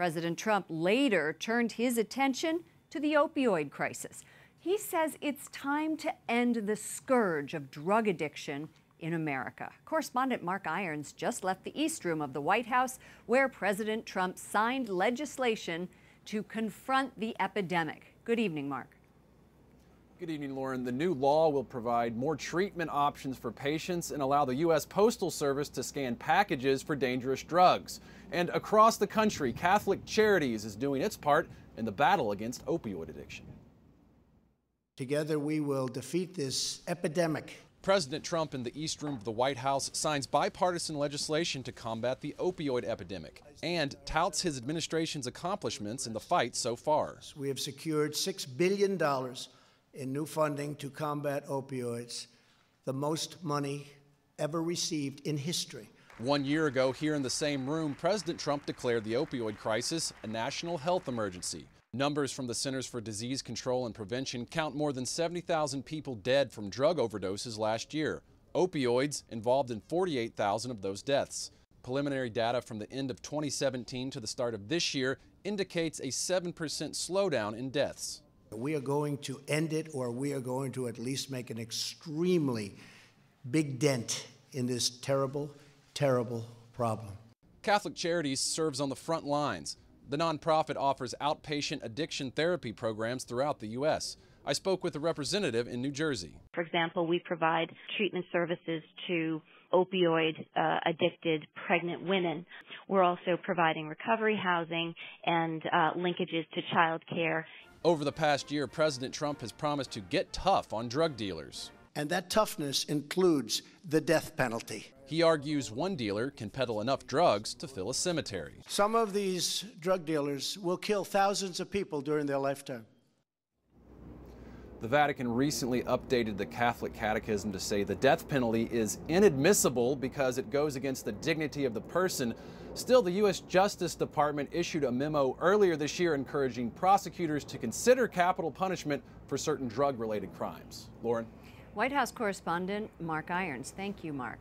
President Trump later turned his attention to the opioid crisis. He says it's time to end the scourge of drug addiction in America. Correspondent Mark Irons just left the East Room of the White House, where President Trump signed legislation to confront the epidemic. Good evening, Mark. Good evening, Lauren. The new law will provide more treatment options for patients and allow the U.S. Postal Service to scan packages for dangerous drugs. And across the country, Catholic Charities is doing its part in the battle against opioid addiction. Together we will defeat this epidemic. President Trump in the East Room of the White House signs bipartisan legislation to combat the opioid epidemic and touts his administration's accomplishments in the fight so far. We have secured $6 billion in new funding to combat opioids, the most money ever received in history. 1 year ago, here in the same room, President Trump declared the opioid crisis a national health emergency. Numbers from the Centers for Disease Control and Prevention count more than 70,000 people dead from drug overdoses last year. Opioids involved in 48,000 of those deaths. Preliminary data from the end of 2017 to the start of this year indicates a 7% slowdown in deaths. We are going to end it, or we are going to at least make an extremely big dent in this terrible, terrible problem. Catholic Charities serves on the front lines. The nonprofit offers outpatient addiction therapy programs throughout the U.S. I spoke with a representative in New Jersey. For example, we provide treatment services to opioid addicted pregnant women. We're also providing recovery housing and linkages to child care. Over the past year, President Trump has promised to get tough on drug dealers. And that toughness includes the death penalty. He argues one dealer can peddle enough drugs to fill a cemetery. Some of these drug dealers will kill thousands of people during their lifetime. The Vatican recently updated the Catholic Catechism to say the death penalty is inadmissible because it goes against the dignity of the person. Still, the U.S. Justice Department issued a memo earlier this year encouraging prosecutors to consider capital punishment for certain drug-related crimes. Lauren? White House correspondent Mark Irons. Thank you, Mark.